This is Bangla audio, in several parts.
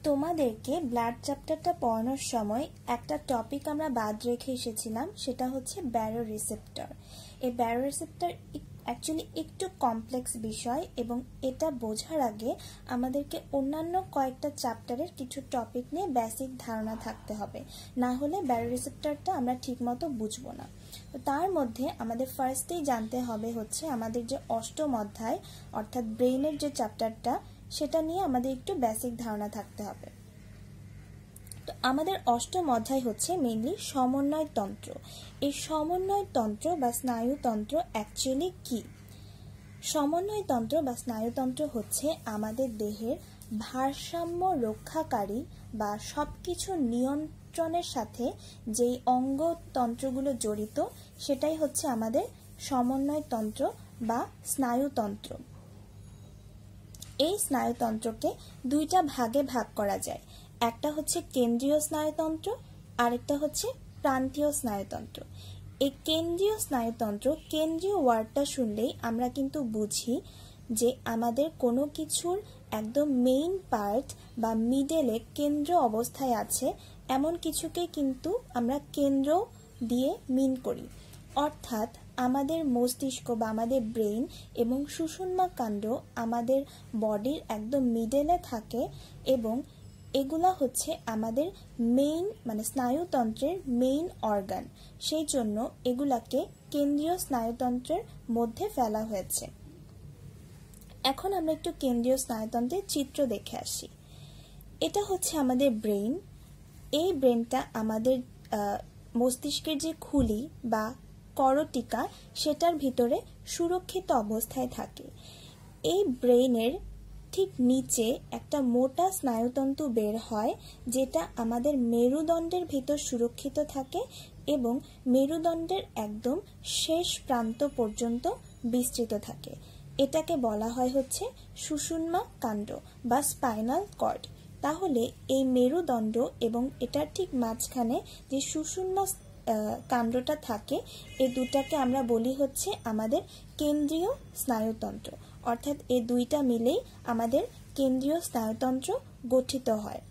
তোমাদেরকে ব্লাড চ্যাপ্টারটা পড়ানোর সময় একটা টপিক আমরা বাদ রেখে এসেছিলাম, সেটা হচ্ছে ব্যারোরিসেপ্টর। এই ব্যারোরিসেপ্টর অ্যাকচুয়ালি একটু কমপ্লেক্স বিষয় এবং এটা বোঝার আগে আমাদেরকে অন্যান্য কয়েকটা চ্যাপ্টারের কিছু টপিক নিয়ে বেসিক ধারণা থাকতে হবে, না হলে ব্যারোরিসেপ্টরটা আমরা ঠিকমতো বুঝবো না। তো তার মধ্যে আমাদের ফার্স্টেই জানতে হবে হচ্ছে আমাদের যে অষ্টম অধ্যায় অর্থাৎ ব্রেইনের যে চ্যাপ্টারটা, সেটা নিয়ে আমাদের একটু বেসিক ধারণা থাকতে হবে। তো আমাদের অষ্টম অধ্যায় হচ্ছে মেইনলি সমন্বয় তন্ত্র। এই সমন্বয় তন্ত্র বা স্নায়ুতন্ত্র অ্যাকচুয়ালি কি? সমন্বয় তন্ত্র বা স্নায়ুতন্ত্র হচ্ছে আমাদের দেহের ভারসাম্য রক্ষাকারী বা সবকিছু নিয়ন্ত্রণের সাথে যেই অঙ্গতন্ত্রগুলো জড়িত, সেটাই হচ্ছে আমাদের সমন্বয় তন্ত্র বা স্নায়ুতন্ত্র। এই স্নায়ুতন্ত্রকে দুইটা ভাগে ভাগ করা যায়। একটা হচ্ছে কেন্দ্রীয় স্নায়ুতন্ত্র, আরেকটা হচ্ছে প্রান্তীয় স্নায়ুতন্ত্র। এই কেন্দ্রীয় স্নায়ুতন্ত্র, কেন্দ্রীয় ওয়ার্ডটা শুনলেই আমরা কিন্তু বুঝি যে আমাদের কোনো কিছুর একদম মেইন পার্ট বা মিডলে কেন্দ্র অবস্থায় আছে, এমন কিছুকে কিন্তু আমরা কেন্দ্র দিয়ে মিন করি। অর্থাৎ আমাদের মস্তিষ্ক বা আমাদের ব্রেইন এবং সুষুম্না কাণ্ড আমাদের বডির একদম মিডলে থাকে এবং এগুলা হচ্ছে আমাদের মেইন মানে স্নায়ুতন্ত্রের মেইন অর্গান। সেই জন্য এগুলাকে কেন্দ্রীয় স্নায়ুতন্ত্রের মধ্যে ফেলা হয়েছে। এখন আমরা একটু কেন্দ্রীয় স্নায়ুতন্ত্রের চিত্র দেখে আসি। এটা হচ্ছে আমাদের ব্রেইন। এই ব্রেনটা আমাদের মস্তিষ্কের যে খুলি বা করটিকা, সেটার ভিতরে সুরক্ষিত অবস্থায় থাকে। এই ব্রেইনের ঠিক নিচে একটা মোটা স্নায়ুতন্তু বের হয়, যেটা আমাদের মেরুদণ্ডের ভিতর সুরক্ষিত থাকে এবং মেরুদণ্ডের একদম শেষ প্রান্ত পর্যন্ত বিস্তৃত থাকে। এটাকে বলা হয় হচ্ছে সুষুম্না কাণ্ড বা স্পাইনাল কর্ড। তাহলে এই মেরুদণ্ড এবং এটার ঠিক মাঝখানে যে সুষুম্না কাণ্ডটা থাকে, এই দুটাকে আমরা বলি হচ্ছে আমাদের কেন্দ্রীয় স্নায়ুতন্ত্র। অর্থাৎ এই দুইটা মিলেই আমাদের কেন্দ্রীয় স্নায়ুতন্ত্র গঠিত হয়।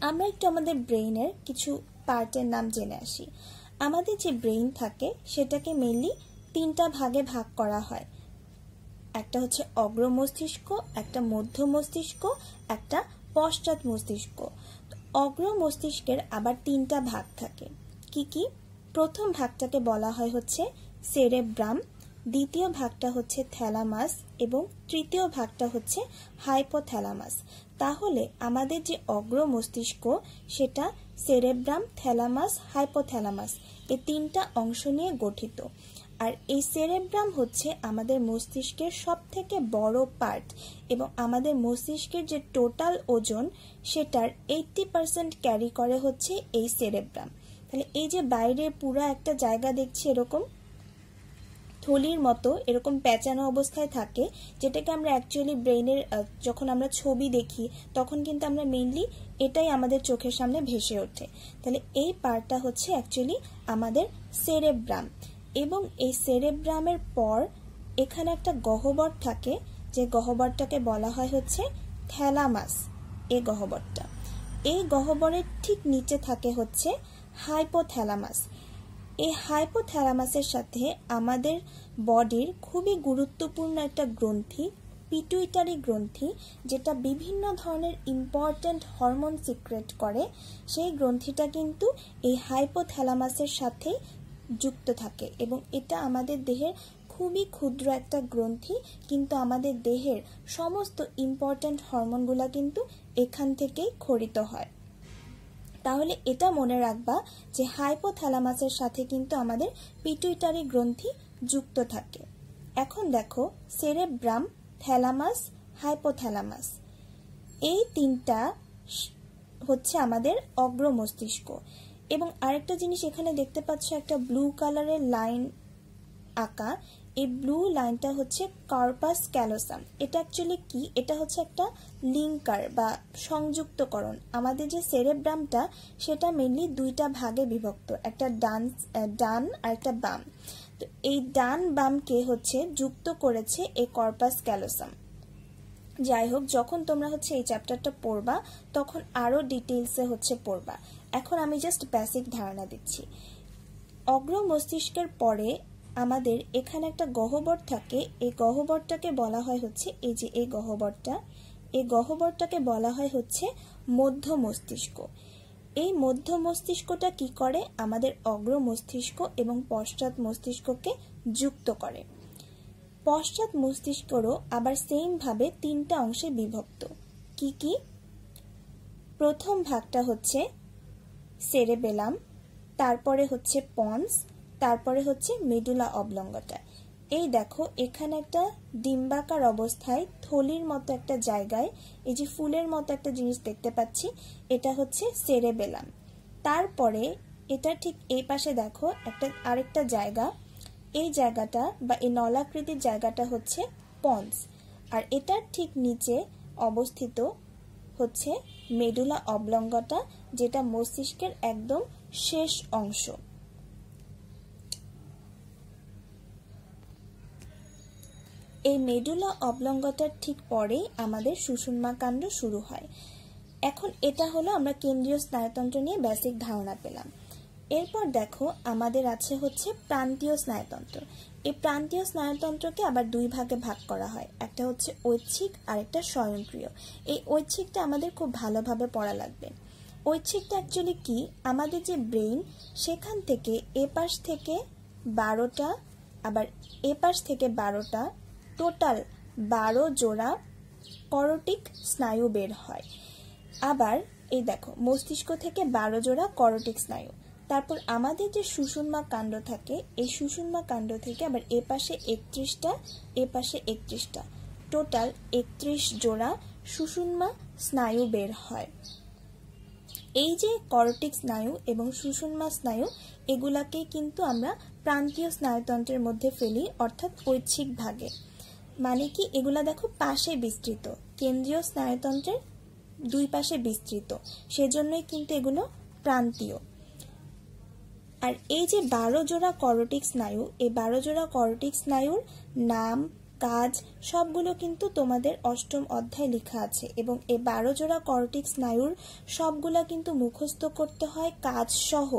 আমরা একটু আমাদের ব্রেইনের কিছু পার্টের নাম জেনে আসি। আমাদের যে ব্রেইন থাকে সেটাকে মেইনলি তিনটা ভাগে ভাগ করা হয়। একটা হচ্ছে অগ্র মস্তিষ্ক, একটা মধ্য মস্তিষ্ক, একটা পশ্চাৎ মস্তিষ্ক। অগ্র মস্তিষ্কের আবার তিনটা ভাগ থাকে। কি কি? প্রথম ভাগটাকে বলা হয় হচ্ছে সেরেব্রাম, দ্বিতীয় ভাগটা হচ্ছে থ্যালামাস এবং তৃতীয় ভাগটা হচ্ছে হাইপোথ্যালামাস। তাহলে আমাদের যে অগ্র মস্তিষ্ক, সেটা সেরেব্রাম, থ্যালামাস, হাইপোথ্যালামাস এই তিনটা অংশ নিয়ে গঠিত। আর এই সেরেব্রাম হচ্ছে আমাদের মস্তিষ্কের সব থেকে বড় পার্ট এবং আমাদের মস্তিষ্কের যে টোটাল ওজন, সেটার 80% ক্যারি করে হচ্ছে এই সেরেব্রাম। তাহলে এই যে বাইরে পুরো একটা জায়গা দেখছি এরকম থলির মতো এরকম পেঁচানো অবস্থায় থাকে, যেটাকে আমরা অ্যাকচুয়ালি ব্রেইনের যখন আমরা ছবি দেখি তখন কিন্তু আমরা মেইনলি এটাই আমাদের চোখের সামনে ভেসে ওঠে। তাহলে এই পার্টটা হচ্ছে অ্যাকচুয়ালি আমাদের সেরেব্রাম। এবং এই সেরেব্রামের পর এখানে একটা গহ্বর থাকে, যে গহ্বরটাকে বলা হয় হচ্ছে থ্যালামাস। এই গহ্বরটা, এই গহ্বরের ঠিক নিচে থাকে হচ্ছে হাইপোথ্যালামাস। এই হাইপোথ্যালামাসের সাথে আমাদের বডির খুবই গুরুত্বপূর্ণ একটা গ্রন্থি, পিটুইটারি গ্রন্থি, যেটা বিভিন্ন ধরনের ইম্পর্ট্যান্ট হরমোন সিক্রেট করে, সেই গ্রন্থিটা কিন্তু এই হাইপোথ্যালামাসের সাথে যুক্ত থাকে এবং এটা আমাদের দেহের খুবই ক্ষুদ্র একটা গ্রন্থি, কিন্তু আমাদের দেহের সমস্ত ইম্পর্ট্যান্ট হরমোনগুলা কিন্তু এখান থেকেই ক্ষরিত হয়। তাহলে এটা মনে রাখবা যে হাইপোথ্যালামাসের সাথে কিন্তু আমাদের পিটুইটারি গ্রন্থি যুক্ত থাকে। এখন দেখো সেরেব্রাম, থ্যালামাস, হাইপোথ্যালামাস এই তিনটা হচ্ছে আমাদের অগ্র মস্তিষ্ক। এবং আরেকটা জিনিস এখানে দেখতে পাচ্ছ, একটা ব্লু কালারের লাইন আঁকা। এই ব্লু লাইনটা হচ্ছে কর্পাস ক্যালোসাম। এটা অ্যাকচুয়ালি কি? এটা হচ্ছে একটা লিঙ্কার বা সংযুক্তকরণ। আমাদের যে সেরেব্রামটা, সেটা মেইনলি দুইটা ভাগে বিভক্ত, একটা ডান আর একটা বাম। তো এই ডান বামকে হচ্ছে যুক্ত করেছে এই কর্পাস ক্যালোসাম। যাই হোক, যখন তোমরা হচ্ছে এই চ্যাপ্টারটা পড়বা তখন আরো ডিটেইলসে হচ্ছে পড়বা। এখন আমি জাস্ট বেসিক ধারণা দিচ্ছি। অগ্র মস্তিষ্কের পরে আমাদের এখানে একটা গহ্বর থাকে, এই গহ্বরটাকে বলা হয় হচ্ছে, এই যে এই গহ্বরটাকে বলা হয় হচ্ছে মধ্য মস্তিষ্ক। এই মধ্য মস্তিষ্কটা কি করে, আমাদের অগ্র মস্তিষ্ক এবং পশ্চাৎ মস্তিষ্ককে যুক্ত করে। পশ্চাৎ মস্তিষ্করও আবার সেম ভাবে তিনটা অংশে বিভক্ত। কি কি? প্রথম ভাগটা হচ্ছে সেরেবেলাম, তারপরে হচ্ছে পন্স, তারপরে হচ্ছে মেডুলা অবলঙ্গটা। এই দেখো এখানে একটা ডিম্বাকার অবস্থায় থলির মতো একটা জায়গায় এই যে ফুলের মতো একটা জিনিস দেখতে পাচ্ছি, এটা হচ্ছে সেরেবেলাম। তারপরে এটা ঠিক এই পাশে দেখো আরেকটা জায়গা, এই জায়গাটা বা এই নলাকৃতির জায়গাটা হচ্ছে পন্স, আর এটার ঠিক নিচে অবস্থিত হচ্ছে মেডুলা অবলঙ্গটা, যেটা মস্তিষ্কের একদম শেষ অংশ। এই মেডুলা অবলঙ্গটার ঠিক পরেই আমাদের সুষুম্না কাণ্ড শুরু হয়। এখন এটা হলো আমরা কেন্দ্রীয় স্নায়ুতন্ত্র নিয়ে বেসিক ধারণা পেলাম। এরপর দেখো আমাদের আছে হচ্ছে প্রান্তীয় স্নায়ুতন্ত্র। এই প্রান্তীয় স্নায়ুতন্ত্রকে আবার দুই ভাগে ভাগ করা হয়, একটা হচ্ছে ঐচ্ছিক আর একটা স্বয়ংক্রিয়। এই ঐচ্ছিকটা আমাদের খুব ভালোভাবে পড়া লাগবে। ঐচ্ছিকটা অ্যাকচুয়ালি কি, আমাদের যে ব্রেইন সেখান থেকে এপাশ থেকে 12টা আবার এপাশ থেকে 12টা, টোটাল 12 জোড়া করটিক স্নায়ু বের হয়। আবার এই দেখো মস্তিষ্ক থেকে 12 জোড়া করটিক স্নায়ু। তারপর আমাদের যে সুষুম্না কাণ্ড থাকে, এই সুষুম্না কাণ্ড থেকে আবার এপাশে 31টা, এপাশে 31টা, টোটাল 31 জোড়া সুষুম্না স্নায়ু বের হয়। এই যে করটিক স্নায়ু এবং সুষুম্না স্নায়ু, এগুলাকে কিন্তু আমরা প্রান্তীয় স্নায়ুতন্ত্রের মধ্যে ফেলি, অর্থাৎ ঐচ্ছিক ভাগে। মানে কি, এগুলা দেখো পাশে বিস্তৃত, কেন্দ্রীয় স্নায়ুতন্ত্রের দুই পাশে বিস্তৃত, সেজন্যই কিন্তু এগুলো প্রান্তীয়। আর এই যে 12 জোড়া করটিক স্নায়ু, এই 12 জোড়া করটিক স্নায়ুর নাম, কাজ সবগুলো কিন্তু তোমাদের অষ্টম অধ্যায় লেখা আছে, এবং এই 12 জোড়া করটিক স্নায়ুর সবগুলা কিন্তু মুখস্থ করতে হয় কাজ সহ।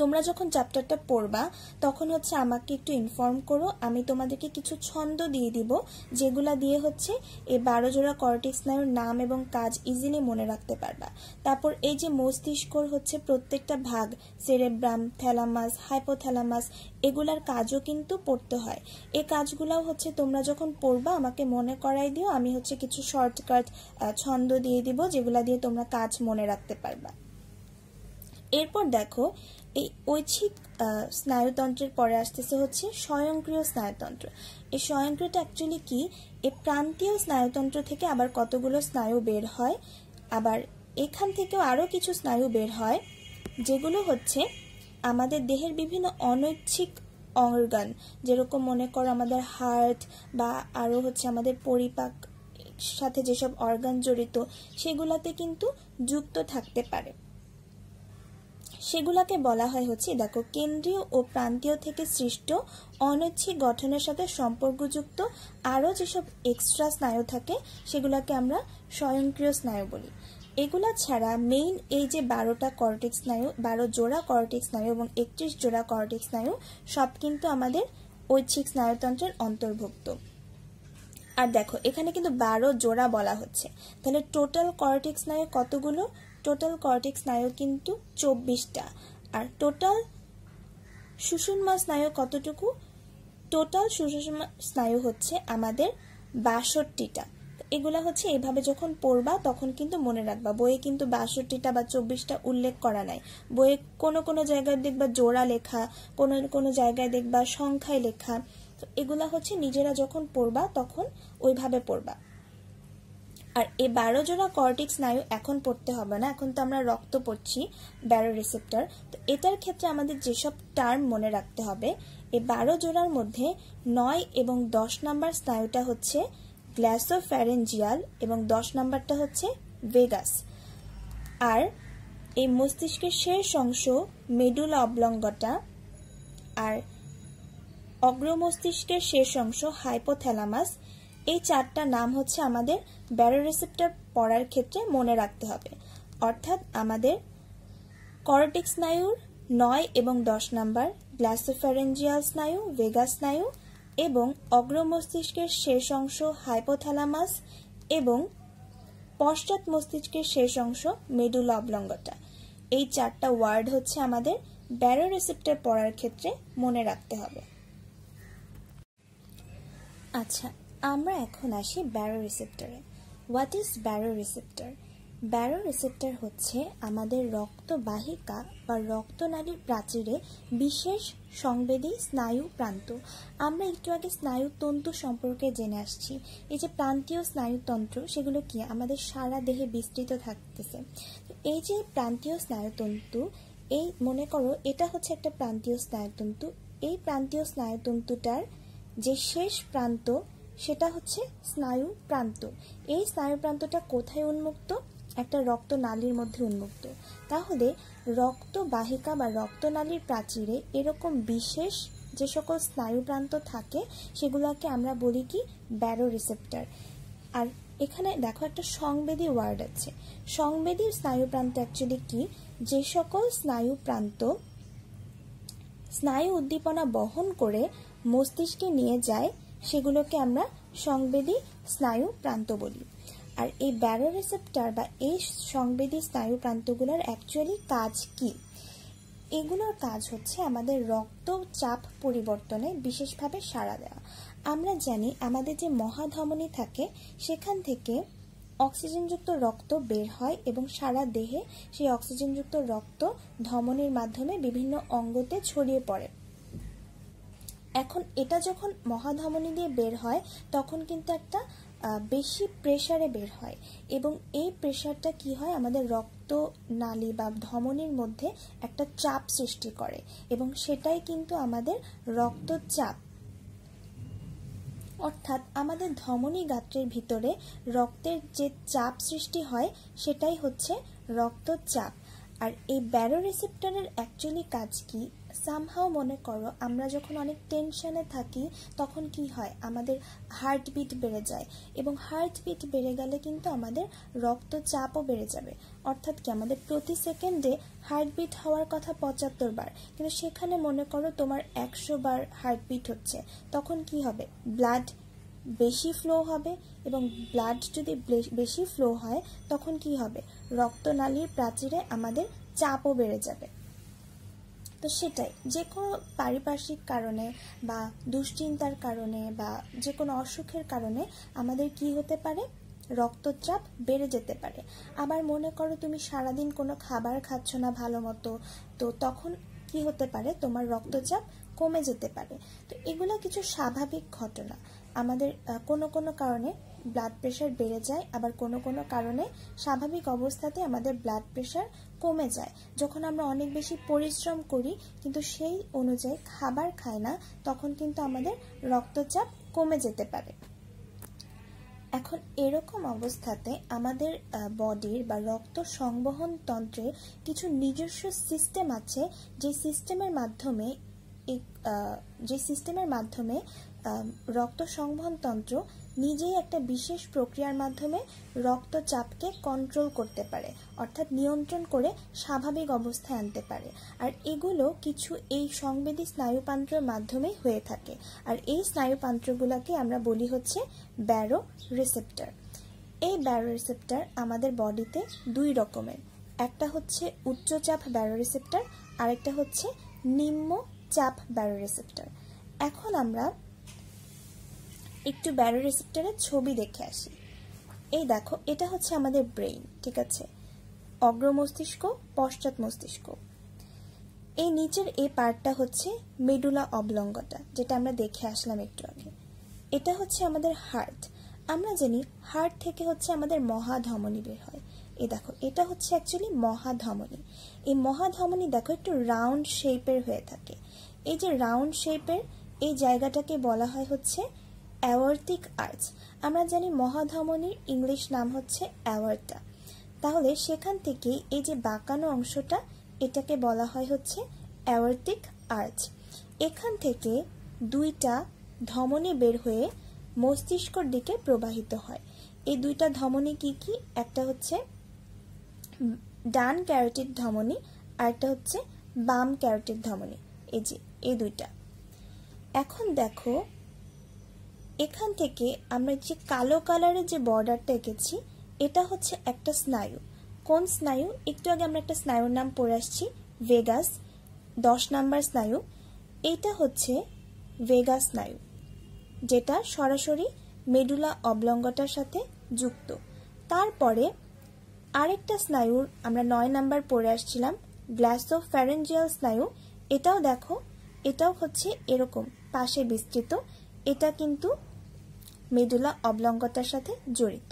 তোমরা যখন চ্যাপ্টারটা পড়বা তখন হচ্ছে আমাকে একটু ইনফর্ম করো, আমি তোমাদেরকে কিছু ছন্দ দিয়ে দিব, যেগুলা দিয়ে হচ্ছে এই 12 জোড়া করটিক স্নায়ুর নাম এবং কাজ ইজিলি মনে রাখতে পারবা। তারপর এই যে মস্তিষ্কর হচ্ছে প্রত্যেকটা ভাগ, সেরেব্রাম, থ্যালামাস, হাইপোথ্যালামাস, এগুলার কাজও কিন্তু পড়তে হয়। এই কাজগুলাও হচ্ছে তোমরা যখন পড়বা আমাকে মনে করাই দিও, আমি হচ্ছে কিছু শর্টকাট ছন্দ দিয়ে দিব, যেগুলা দিয়ে তোমরা কাজ মনে রাখতে পারবা। এরপর দেখো এই ঐচ্ছিক স্নায়ুতন্ত্রের পরে আসতেছে হচ্ছে স্বয়ংক্রিয় স্নায়ুতন্ত্র। এই স্বয়ংক্রিয়টা অ্যাকচুয়ালি কি, এই প্রান্তীয় স্নায়ুতন্ত্র থেকে আবার কতগুলো স্নায়ু বের হয়, আবার এখান থেকেও আরো কিছু স্নায়ু বের হয়, যেগুলো হচ্ছে আমাদের দেহের বিভিন্ন অনৈচ্ছিক অর্গান, যেরকম মনে করো আমাদের হার্ট বা আরো হচ্ছে আমাদের পরিপাক সাথে যেসব অর্গান জড়িত, সেগুলাতে কিন্তু যুক্ত থাকতে পারে। সেগুলাকে বলা হয় হচ্ছে, দেখো, কেন্দ্রীয় ও প্রান্তীয় থেকে সৃষ্ট অনৈচ্ছিক গঠনের সাথে সম্পর্কযুক্ত আরও যেসব এক্সট্রা স্নায়ু থাকে, সেগুলাকে আমরা স্বয়ংক্রিয় স্নায়ু বলি। এগুলা ছাড়া মেইন এই যে 12টা করটিক স্নায়ু, 12 জোড়া করটিক স্নায়ু এবং 31 জোড়া করটিক স্নায়ু, সব কিন্তু আমাদের ঐচ্ছিক স্নায়ুতন্ত্রের অন্তর্ভুক্ত। আর দেখো এখানে কিন্তু 12 জোড়া বলা হচ্ছে, তাহলে টোটাল করটিক স্নায়ু কতগুলো? টোটাল করটিক স্নায়ু কিন্তু 24টা। আর টোটাল সুষুম্না স্নায়ু কতটুকু? টোটাল সুষুম্না স্নায়ু হচ্ছে আমাদের 62টা। এগুলা হচ্ছে এইভাবে যখন পড়বা তখন কিন্তু মনে রাখবা, বইয়ে কিন্তু 62টা বা 24টা উল্লেখ করা নাই। বইয়ে কোনো কোনো জায়গায় দেখবা জোড়া লেখা, কোনো কোনো জায়গায় দেখবা সংখ্যায় লেখা। তো এগুলা হচ্ছে নিজেরা যখন পড়বা তখন ওইভাবে পড়বা। আর এই 12 জোড়া করটিক স্নায়ু এখন পড়তে হবে না, এখন তো আমরা রক্ত পড়ছি, ব্যারোরিসেপ্টর। তো এটার ক্ষেত্রে আমাদের যেসব টার্ম মনে রাখতে হবে, এই 12 জোড়ার মধ্যে 9 এবং 10 নাম্বার স্নায়ুটা হচ্ছে গ্ল্যাসোফ্যারেঞ্জিয়াল এবং 10 নাম্বারটা হচ্ছে ভেগাস। আর এই মস্তিষ্কের শেষ অংশ মেডুলা অবলঙ্গটা, আর অগ্র মস্তিষ্কের শেষ অংশ হাইপোথ্যালামাস, এই চারটা নাম হচ্ছে আমাদের ব্যারোরিসেপ্টর পড়ার ক্ষেত্রে মনে রাখতে হবে। অর্থাৎ আমাদের করটিক স্নায়ুর 9 এবং 10 নাম্বার, গ্লাসোফ্যারেঞ্জিয়াল স্নায়ু, ভেগাস স্নায়ু এবং অগ্রমস্তিষ্কের শেষ অংশ হাইপোথ্যালামাস এবং পশ্চাৎ মস্তিষ্কের শেষ অংশ মেডুলা অবলঙ্গটা। এই চারটা ওয়ার্ড হচ্ছে আমাদের ব্যারোরিসেপ্টর পড়ার ক্ষেত্রে মনে রাখতে হবে। আচ্ছা, আমরা এখন আসি ব্যারোরিসেপ্টরে। What is baroreceptor? ব্যারোরিসেপ্টর হচ্ছে আমাদের রক্তবাহিকা বা রক্তনালীর প্রাচীরে বিশেষ সংবেদী স্নায়ু প্রান্ত। আমরা একটু আগে স্নায়ুতন্তু সম্পর্কে জেনে আসছি। এই যে প্রান্তীয় স্নায়ুতন্ত্র, সেগুলো কি আমাদের সারা দেহে বিস্তৃত থাকতেছে। এই যে প্রান্তীয় স্নায়ুতন্তু, এই মনে করো এটা হচ্ছে একটা প্রান্তীয় স্নায়ুতন্তু। এই প্রান্তীয় স্নায়ুতন্তুটার যে শেষ প্রান্ত সেটা হচ্ছে স্নায়ু প্রান্ত। এই স্নায়ু প্রান্তটা কোথায় উন্মুক্ত? একটা রক্তনালীর মধ্যে উন্মুক্ত। তাহলে রক্তবাহিকা বা রক্তনালীর প্রাচীরে এরকম বিশেষ যে সকল স্নায়ু প্রান্ত থাকে সেগুলোকে আমরা বলি কি ব্যারোরিসেপ্টর। আর এখানে দেখো একটা সংবেদী ওয়ার্ড আছে। সংবেদী স্নায়ু প্রান্ত অ্যাকচুয়ালি কি? যে সকল স্নায়ু প্রান্ত স্নায়ু উদ্দীপনা বহন করে মস্তিষ্কে নিয়ে যায় সেগুলোকে আমরা সংবেদী স্নায়ু প্রান্ত বলি। আর এই ব্যারোরিসেপ্টর বা এই সংবেদী স্নায়ু প্রান্তগুলোর অ্যাকচুয়ালি কাজ কি? এগুলোর কাজ হচ্ছে আমাদের রক্তচাপ পরিবর্তনে বিশেষভাবে সাড়া দেওয়া। আমরা জানি আমাদের যে মহাধমনী থাকে সেখান থেকে অক্সিজেনযুক্ত রক্ত বের হয় এবং সারা দেহে সেই অক্সিজেনযুক্ত রক্ত ধমনীর মাধ্যমে বিভিন্ন অঙ্গতে ছড়িয়ে পড়ে। এখন এটা যখন মহাধমনী দিয়ে বের হয় তখন কিন্তু একটা বেশি প্রেসারে বের হয় এবং এই প্রেসারটা কি হয় আমাদের রক্তনালী বা ধমনীর মধ্যে একটা চাপ সৃষ্টি করে এবং সেটাই কিন্তু আমাদের রক্তচাপ। অর্থাৎ আমাদের ধমনী গাত্রের ভিতরে রক্তের যে চাপ সৃষ্টি হয় সেটাই হচ্ছে রক্তচাপ। আর এই ব্যারোরিসেপ্টরের অ্যাকচুয়ালি কাজ কি? সামহাও মনে করো আমরা যখন অনেক টেনশনে থাকি তখন কি হয় আমাদের হার্টবিট বেড়ে যায় এবং হার্টবিট বেড়ে গেলে কিন্তু আমাদের রক্তচাপও বেড়ে যাবে। অর্থাৎ কি আমাদের প্রতি সেকেন্ডে হার্টবিট হওয়ার কথা 75 বার, কিন্তু সেখানে মনে করো তোমার 100 বার হার্টবিট হচ্ছে, তখন কি হবে? ব্লাড বেশি ফ্লো হবে এবং ব্লাড যদি বেশি ফ্লো হয় তখন কি হবে? রক্তনালীর প্রাচীরে আমাদের চাপও বেড়ে যাবে। তো সেটাই, যে কোনো পারিপার্শ্বিক কারণে বা দুশ্চিন্তার কারণে বা যে কোনো অসুখের কারণে আমাদের কি হতে পারে? রক্তচাপ বেড়ে যেতে পারে। আবার মনে করো তুমি সারাদিন কোনো খাবার খাচ্ছ না ভালো মতো, তো তখন কি হতে পারে? তোমার রক্তচাপ কমে যেতে পারে। তো এগুলো কিছু স্বাভাবিক ঘটনা। আমাদের কোনো কারণে ব্লাড প্রেশার বেড়ে যায়, আবার কোনো কারণে স্বাভাবিক অবস্থাতে আমাদের ব্লাড প্রেশার কমে যায়। যখন আমরা অনেক বেশি পরিশ্রম করি কিন্তু সেই অনুযায়ী খাবার খাই না তখন কিন্তু আমাদের রক্তচাপ কমে যেতে পারে। এখন এরকম অবস্থাতে আমাদের বডির বা রক্ত সংবহন তন্ত্রের কিছু নিজস্ব সিস্টেম আছে যে সিস্টেমের মাধ্যমে রক্ত সংবহন তন্ত্র নিজেই একটা বিশেষ প্রক্রিয়ার মাধ্যমে রক্তচাপকে কন্ট্রোল করতে পারে, অর্থাৎ নিয়ন্ত্রণ করে স্বাভাবিক অবস্থায় আনতে পারে। আর এগুলো কিছু এই সংবেদী স্নায়ুপ্রান্তের মাধ্যমেই হয়ে থাকে। আর এই স্নায়ুপ্রান্তগুলোকে আমরা বলি হচ্ছে ব্যারোরিসেপ্টর। এই ব্যারোরিসেপ্টর আমাদের বডিতে দুই রকমের, একটা হচ্ছে উচ্চচাপ ব্যারোরিসেপ্টর, আরেকটা হচ্ছে নিম্ন চাপ ব্যারোরিসেপ্টর। এখন আমরা একটু ব্যারোরিসেপ্টরের ছবি দেখে আসি। এই দেখো, এটা হচ্ছে আমাদের ব্রেইন, ঠিক আছে? অগ্রমস্তিষ্ক, পশ্চাৎ মস্তিষ্ক। এই নিচের এই পার্টটা হচ্ছে মেডুলা অবলঙ্গটা, যেটা আমরা দেখে আসলাম একটু আগে। এটা হচ্ছে আমাদের হার্ট। আমরা জানি হার্ট থেকে হচ্ছে আমাদের মহাধমনী বের হয়। এই দেখো, এটা হচ্ছে অ্যাকচুয়ালি মহাধমনী। এই মহাধমনী দেখো একটু রাউন্ড শেপের হয়ে থাকে। এই যে রাউন্ড শেপের এই জায়গাটাকে বলা হয় হচ্ছে অ্যাওর্টিক আর্চ। আমরা জানি মহাধমনীর ইংলিশ নাম হচ্ছে অ্যাওর্টা। তাহলে সেখান থেকে এই যে বাঁকানো অংশটা, এটাকে বলা হয় হচ্ছে অ্যাওর্টিক আর্চ। এখান থেকে দুইটা ধমনী বের হয়ে মস্তিষ্কর দিকে প্রবাহিত হয়। এই দুইটা ধমনী কি কি? একটা হচ্ছে ডান ক্যারোটিড ধমনী আর একটা হচ্ছে বাম ক্যারোটিড ধমনী। এই যে এই দুইটা। এখন দেখো এখান থেকে আমরা যে কালো কালারের যে বর্ডারটা এঁকেছি এটা হচ্ছে একটা স্নায়ু। কোন স্নায়ু? একটু আগে আমরা একটা স্নায়ুর নাম পড়ে আসছি, ভেগাস, 10 নাম্বার স্নায়ু। এইটা হচ্ছে ভেগাস স্নায়ু, যেটা সরাসরি মেডুলা অবলঙ্গটার সাথে যুক্ত। তারপরে আরেকটা স্নায়ুর আমরা 9 নাম্বার পড়ে আসছিলাম, গ্ল্যাসোফ্যারেঞ্জিয়াল স্নায়ু। এটাও দেখো, এটাও হচ্ছে এরকম পাশে বিস্তৃত, এটা কিন্তু মেডুলা অবলঙ্গটার সাথে জড়িত।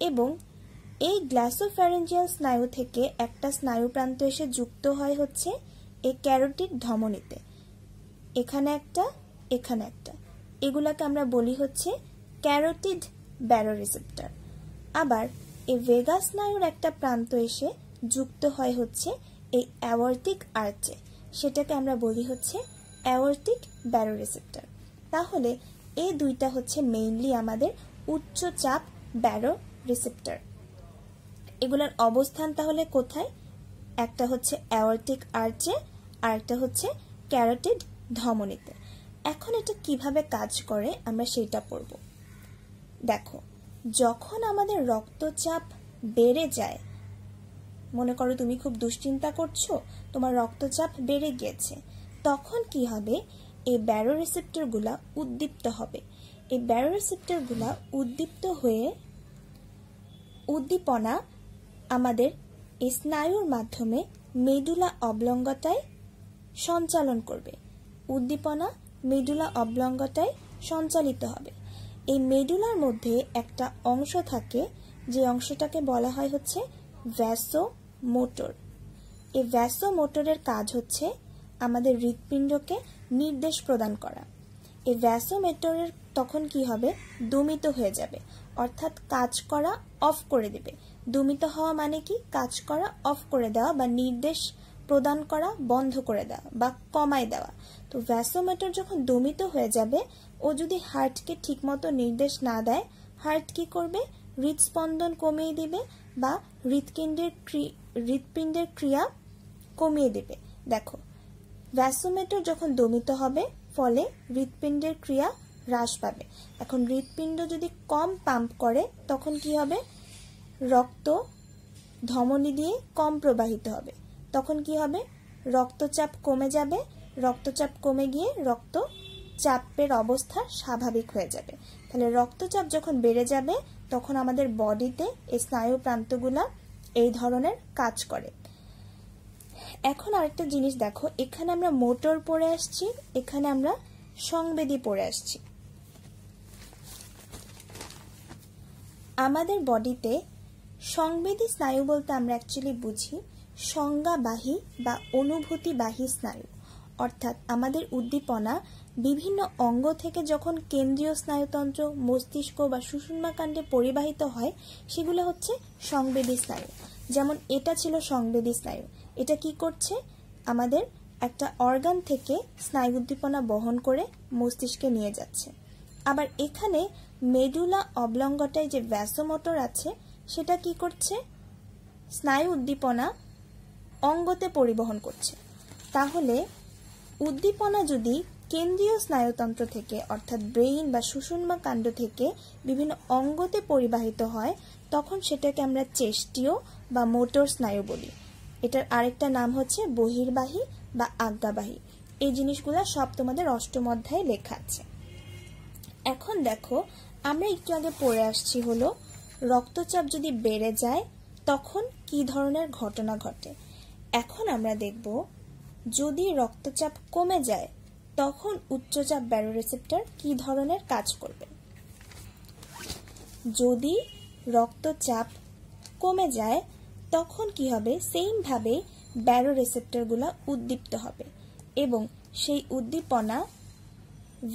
এবং এই গ্ল্যাসোফ্যারেঞ্জিয়াল স্নায়ু থেকে একটা স্নায়ু প্রান্ত এসে যুক্ত হয় হচ্ছে এই ক্যারোটিড ধমনীতে, এখানে একটা, এখানে একটা। এগুলাকে আমরা বলি হচ্ছে ক্যারোটিড ব্যারোরিসেপ্টর। আবার এই ভেগাস স্নায়ুর একটা প্রান্ত এসে যুক্ত হয় হচ্ছে এই অ্যাওর্টিক আর্চে, সেটাকে আমরা বলি হচ্ছে অ্যাওর্টিক ব্যারোরিসেপ্টর। তাহলে এই দুইটা হচ্ছে মেইনলি আমাদের উচ্চ চাপ ব্যারোরিসেপ্টর। এগুলোর অবস্থান তাহলে কোথায়? একটা হচ্ছে অ্যাওর্টিক আর্চে আর একটা হচ্ছে ক্যারোটিড ধমনীতে। এখন এটা কিভাবে কাজ করে আমরা সেটা পড়ব। দেখো, যখন আমাদের রক্তচাপ বেড়ে যায়, মনে করো তুমি খুব দুশ্চিন্তা করছো, তোমার রক্তচাপ বেড়ে গিয়েছে, তখন কি হবে? এই ব্যারোরিসেপ্টরগুলা উদ্দীপ্ত হবে। এই ব্যারোরিসেপ্টরগুলা উদ্দীপ্ত হয়ে উদ্দীপনা আমাদের এই স্নায়ুর মাধ্যমে মেডুলা অবলঙ্গটায় সঞ্চালন করবে। উদ্দীপনা মেডুলা অবলঙ্গটায় সঞ্চালিত হবে। এই মেডুলার মধ্যে একটা অংশ থাকে, যে অংশটাকে বলা হয় হচ্ছে ভ্যাসোমোটর। এই ভ্যাসোমোটরের কাজ হচ্ছে আমাদের হৃৎপিণ্ডকে নির্দেশ প্রদান করা। এই ভ্যাসোমোটরের তখন কি হবে? দমিত হয়ে যাবে, অর্থাৎ কাজ করা অফ করে দেবে। দমিত হওয়া মানে কি? কাজ করা অফ করে দেওয়া বা নির্দেশ প্রদান করা বন্ধ করে দেওয়া বা কমায় দেওয়া। তো ভ্যাসোমোটর যখন দমিত হয়ে যাবে, ও যদি হার্টকে ঠিকমতো নির্দেশ না দেয়, হার্ট কি করবে? হৃদস্পন্দন কমিয়ে দিবে বা হৃৎপিণ্ডের ক্রিয়া কমিয়ে দেবে। দেখো, ভ্যাসোমোটর যখন দমিত হবে, ফলে হৃৎপিণ্ডের ক্রিয়া হ্রাস পাবে। এখন হৃৎপিণ্ড যদি কম পাম্প করে, তখন কি হবে? রক্ত ধমনী দিয়ে কম প্রবাহিত হবে। তখন কি হবে? রক্তচাপ কমে যাবে। রক্তচাপ কমে গিয়ে রক্তচাপের অবস্থা স্বাভাবিক হয়ে যাবে। তাহলে রক্তচাপ যখন বেড়ে যাবে, তখন আমাদের বডিতে এই স্নায়ু প্রান্তগুলা এই ধরনের কাজ করে। এখন আরেকটা জিনিস দেখো, এখানে আমরা মোটর পড়ে আসছি, এখানে আমরা সংবেদী পড়ে আসছি। আমাদের বডিতে সংবেদী স্নায়ু বলতে আমরা অ্যাকচুয়ালি বুঝি সংজ্ঞাবাহী বা অনুভূতিবাহী স্নায়ু। অর্থাৎ আমাদের উদ্দীপনা বিভিন্ন অঙ্গ থেকে যখন কেন্দ্রীয় স্নায়ুতন্ত্র, মস্তিষ্ক বা সুষুম্নাকাণ্ডে পরিবাহিত হয়, সেগুলো হচ্ছে সংবেদী স্নায়ু। যেমন এটা ছিল সংবেদী স্নায়ু। এটা কি করছে? আমাদের একটা অর্গান থেকে স্নায়ু উদ্দীপনা বহন করে মস্তিষ্কে নিয়ে যাচ্ছে। আবার এখানে মেডুলা অবলঙ্গটায় যে ভ্যাসোমোটর আছে, সেটা কি করছে? স্নায়ু উদ্দীপনা অঙ্গতে পরিবহন করছে। তাহলে উদ্দীপনা যদি কেন্দ্রীয় স্নায়ুতন্ত্র থেকে, অর্থাৎ ব্রেইন বা সুষুম্না কাণ্ড থেকে বিভিন্ন অঙ্গতে পরিবাহিত হয়, তখন সেটাকে আমরা চেষ্টীয় বা মোটর স্নায়ু বলি। এটার আরেকটা নাম হচ্ছে বহির্বাহী বা আজ্ঞাবাহী। এই জিনিসগুলো সব তোমাদের অষ্টম অধ্যায়ে লেখা আছে। এখন দেখো, আমরা একটু আগে পড়ে আসছি হলো রক্তচাপ যদি বেড়ে যায় তখন কি ধরনের ঘটনা ঘটে। এখন আমরা দেখব যদি রক্তচাপ কমে যায় তখন উচ্চচাপ ব্যারোরিসেপ্টর কি ধরনের কাজ করবে। যদি রক্তচাপ কমে যায় তখন কি হবে? সেইমভাবে ব্যারোরিসেপ্টরগুলো উদ্দীপ্ত হবে এবং সেই উদ্দীপনা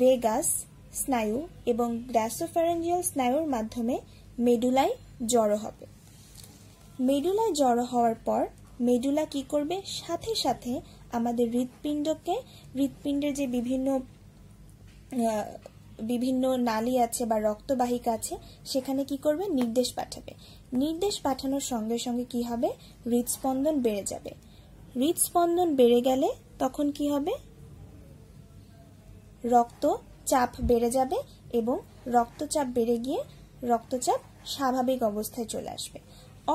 ভেগাস স্নায়ু এবং গ্ল্যাসোফ্যারেঞ্জিয়াল স্নায়ুর মাধ্যমে মেডুলায় জড়ো হবে। মেডুলায় জড়ো হওয়ার পর মেডুলা কি করবে? সাথে সাথে আমাদের হৃৎপিণ্ডের যে বিভিন্ন বিভিন্ন নালী আছে বা রক্তবাহিকা আছে সেখানে কি করবে, নির্দেশ পাঠাবে। নির্দেশ পাঠানোর সঙ্গে সঙ্গে কি হবে, হৃদস্পন্দন বেড়ে যাবে। হৃদস্পন্দন বেড়ে গেলে তখন কি হবে, রক্তচাপ বেড়ে যাবে এবং রক্তচাপ বেড়ে গিয়ে রক্তচাপ স্বাভাবিক অবস্থায় চলে আসবে।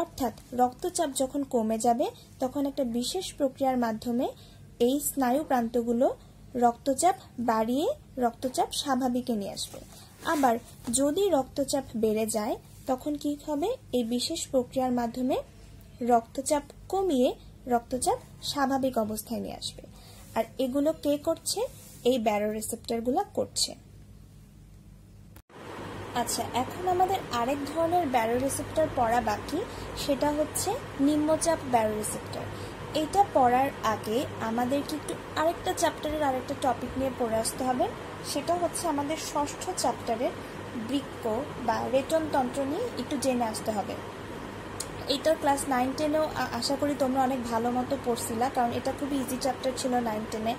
অর্থাৎ রক্তচাপ যখন কমে যাবে তখন একটা বিশেষ প্রক্রিয়ার মাধ্যমে এই স্নায়ু প্রান্তগুলো রক্তচাপ বাড়িয়ে রক্তচাপ স্বাভাবিকে নিয়ে আসবে। আবার যদি রক্তচাপ বেড়ে যায় তখন কি হবে, এই বিশেষ প্রক্রিয়ার মাধ্যমে রক্তচাপ কমিয়ে রক্তচাপ স্বাভাবিক অবস্থায় নিয়ে আসবে। আর এগুলো কে করছে, এই ব্যারোরিসেপ্টরগুলো করছে। আচ্ছা, এখন আমাদের আরেক ধরনের ব্যারোরিসেপ্টর পড়া বাকি, সেটা হচ্ছে নিম্নচাপ ব্যারোরিসেপ্টর। এটা পড়ার আগে আমাদেরকে একটু আরেকটা চ্যাপ্টারের আরেকটা টপিক নিয়ে পড়ে আসতে হবে, সেটা হচ্ছে আমাদের ষষ্ঠ চ্যাপ্টারের বৃক্ক বা রেটনতন্ত্র নিয়ে একটু জেনে আসতে হবে। এটা ক্লাস 9-10-এও আশা করি তোমরা অনেক ভালো মতো পড়ছিলা, কারণ এটা খুবই ইজি চ্যাপ্টার ছিল 9-10-এ।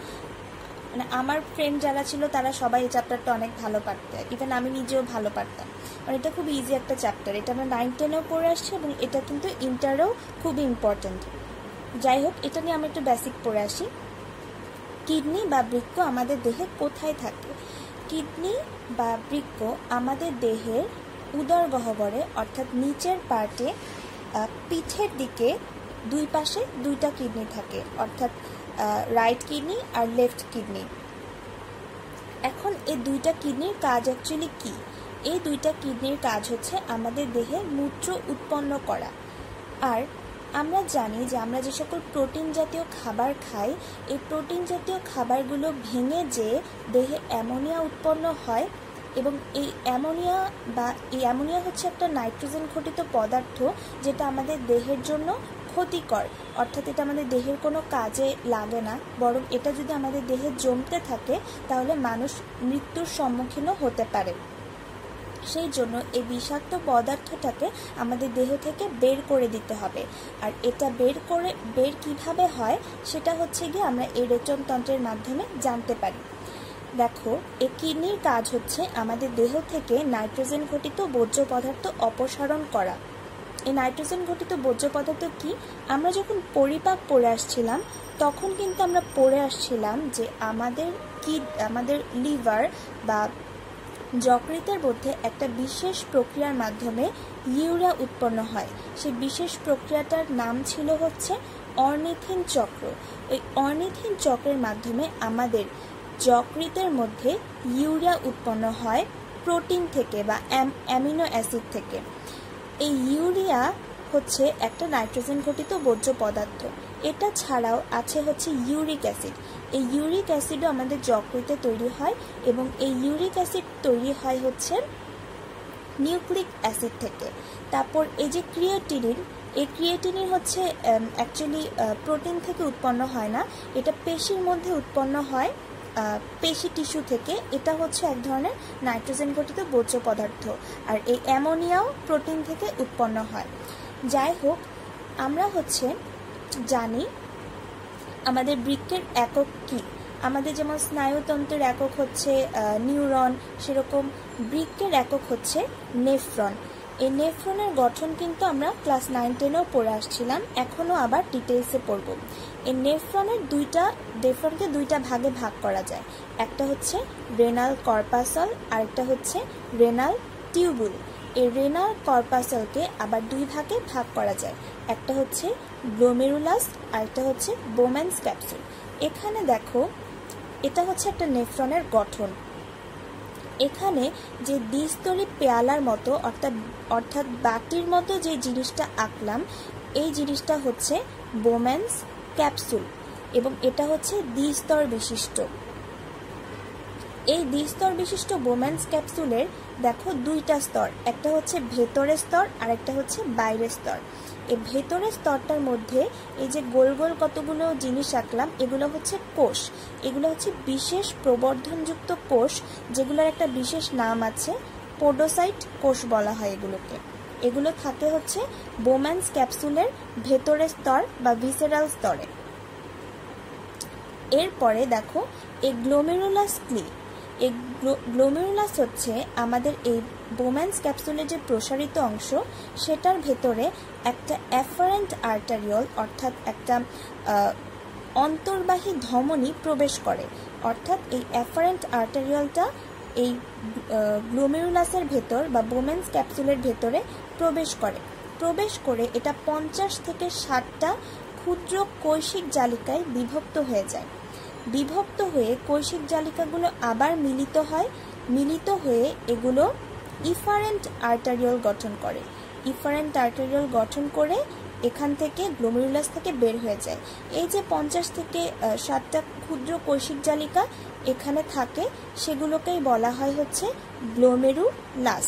মানে আমার ফ্রেন্ড যারা ছিল তারা সবাই এই চ্যাপ্টারটা অনেক ভালো পারতে, ইভেন আমি নিজেও ভালো পারতাম, কারণ এটা খুব ইজি একটা চ্যাপ্টার। এটা আমরা 9-10-এও পড়ে আসছি এবং এটা কিন্তু ইন্টারেও খুবই ইম্পর্টেন্ট। যাই হোক, এটা নিয়ে আমরা একটু বেসিক পড়ে আসি। কিডনি বা বৃক্ক আমাদের দেহে কোথায় থাকে? কিডনি বা বৃক্ক আমাদের দেহের উদর গহ্বরে অর্থাৎ নিচের পার্টে পিঠের দিকে দুই পাশে দুইটা কিডনি থাকে, অর্থাৎ রাইট কিডনি আর লেফট কিডনি। এখন এই দুইটা কিডনির কাজ অ্যাকচুয়ালি কি? এই দুইটা কিডনির কাজ হচ্ছে আমাদের দেহে মূত্র উৎপন্ন করা। আর আমরা জানি যে আমরা যে সকল প্রোটিন জাতীয় খাবার খাই, এই প্রোটিন জাতীয় খাবারগুলো ভেঙে যে দেহে অ্যামোনিয়া উৎপন্ন হয় এবং এই অ্যামোনিয়া হচ্ছে একটা নাইট্রোজেন ঘটিত পদার্থ, যেটা আমাদের দেহের জন্য ক্ষতিকর। অর্থাৎ এটা আমাদের দেহের কোনো কাজে লাগে না, বরং এটা যদি আমাদের দেহে জমতে থাকে তাহলে মানুষ মৃত্যুর সম্মুখীনও হতে পারে। সেই জন্য এই বিষাক্ত পদার্থটাকে আমাদের দেহ থেকে বের করে দিতে হবে। আর এটা বের কিভাবে হয় সেটা হচ্ছে গিয়ে আমরা এই রেচনতন্ত্রের মাধ্যমে জানতে পারি। দেখো, এই কিডনির কাজ হচ্ছে আমাদের দেহ থেকে নাইট্রোজেন ঘটিত বর্জ্য পদার্থ অপসারণ করা। এই নাইট্রোজেন ঘটিত বর্জ্য পদার্থ কি? আমরা যখন পরিপাক পড়ে আসছিলাম তখন কিন্তু আমরা পড়ে আসছিলাম যে আমাদের লিভার বা যকৃতের মধ্যে একটা বিশেষ প্রক্রিয়ার মাধ্যমে ইউরিয়া উৎপন্ন হয়। সেই বিশেষ প্রক্রিয়াটার নাম ছিল হচ্ছে অর্নিথিন চক্র। ওই অর্নিথিন চক্রের মাধ্যমে আমাদের যকৃতের মধ্যে ইউরিয়া উৎপন্ন হয় প্রোটিন থেকে বা অ্যামিনো অ্যাসিড থেকে। এই ইউরিয়া হচ্ছে একটা নাইট্রোজেন ঘটিত বর্জ্য পদার্থ। এটা ছাড়াও আছে হচ্ছে ইউরিক অ্যাসিড। এই ইউরিক অ্যাসিডও আমাদের যকৃতে তৈরি হয় এবং এই ইউরিক অ্যাসিড তৈরি হয় হচ্ছে নিউক্লিক অ্যাসিড থেকে। তারপর এই যে ক্রিয়েটিনিন, এই ক্রিয়েটিনিন হচ্ছে অ্যাকচুয়ালি প্রোটিন থেকে উৎপন্ন হয় না, এটা পেশির মধ্যে উৎপন্ন হয়, পেশি টিস্যু থেকে। এটা হচ্ছে এক ধরনের নাইট্রোজেন ঘটিত বর্জ্য পদার্থ। আর এই অ্যামোনিয়াও প্রোটিন থেকে উৎপন্ন হয়। যাই হোক, আমরা হচ্ছে জানি আমাদের বৃক্কের একক কি। আমাদের যেমন স্নায়ুতন্ত্রের একক হচ্ছে নিউরন, সেরকম বৃক্কের একক হচ্ছে নেফ্রন। এই নেফ্রনের গঠন কিন্তু আমরা ক্লাস 9-10-এও পড়ে আসছিলাম, এখনও আবার ডিটেলসে পড়ব। এই নেফ্রনকে দুইটা ভাগে ভাগ করা যায়। একটা হচ্ছে রেনাল কর্পাসল আর একটা হচ্ছে রেনাল টিউবুল। এই রেনাল কর্পাসলকে আবার দুই ভাগে ভাগ করা যায়, একটা হচ্ছে গ্লোমেরুলাস আর একটা হচ্ছে বোম্যান্স ক্যাপসুল। এখানে দেখো, এটা হচ্ছে একটা নেফ্রনের গঠন। এখানে যে দ্বিস্তরী পেয়ালার মতো অর্থাৎ বাটির মতো যে জিনিসটা আঁকলাম, এই জিনিসটা হচ্ছে বোম্যান্স ক্যাপসুল এবং এটা হচ্ছে দ্বিস্তর বিশিষ্ট। এই দ্বিস্তর বিশিষ্ট বোম্যান্স ক্যাপসুলের দেখো দুইটা স্তর, একটা হচ্ছে ভেতরের স্তর আর একটা হচ্ছে বাইরের স্তর। এই ভেতরের স্তরটার মধ্যে এই যে গোল গোল কতগুলো জিনিস আঁকলাম, এগুলো হচ্ছে কোষ। এগুলো হচ্ছে বিশেষ প্রবর্ধনযুক্ত কোষ, যেগুলোর একটা বিশেষ নাম আছে, পোডোসাইট কোষ বলা হয় এগুলোকে। এগুলো থাকে হচ্ছে বোম্যান্স ক্যাপসুলের ভেতরের স্তর বা ভিসেরাল স্তরে। এরপরে দেখো এই গ্লোমেরুলাস কি। এই গ্লোমেরুলাস হচ্ছে আমাদের এই বোম্যান্স ক্যাপসুলের যে প্রসারিত অংশ, সেটার ভেতরে একটা অ্যাফারেন্ট আর্টারিওল অর্থাৎ একটা অন্তর্বাহী ধমনী প্রবেশ করে। অর্থাৎ এই অ্যাফারেন্ট আর্টারিওলটা এই গ্লোমেরুলাসের ভেতর বা বোম্যান্স ক্যাপসুলের ভেতরে প্রবেশ করে এটা 50 থেকে 60টা ক্ষুদ্র কৈশিক জালিকায় বিভক্ত হয়ে যায়। বিভক্ত হয়ে কৈশিক জালিকাগুলো আবার মিলিত হয়ে এগুলো ইফারেন্ট আর্টারিওল গঠন করে। ইফারেন্ট আর্টারিওল গঠন করে এখান থেকে গ্লোমেরুলাস থেকে বের হয়ে যায়। এই যে 50 থেকে 60টা ক্ষুদ্র কৈশিক জালিকা এখানে থাকে, সেগুলোকেই বলা হয় হচ্ছে গ্লোমেরুলাস।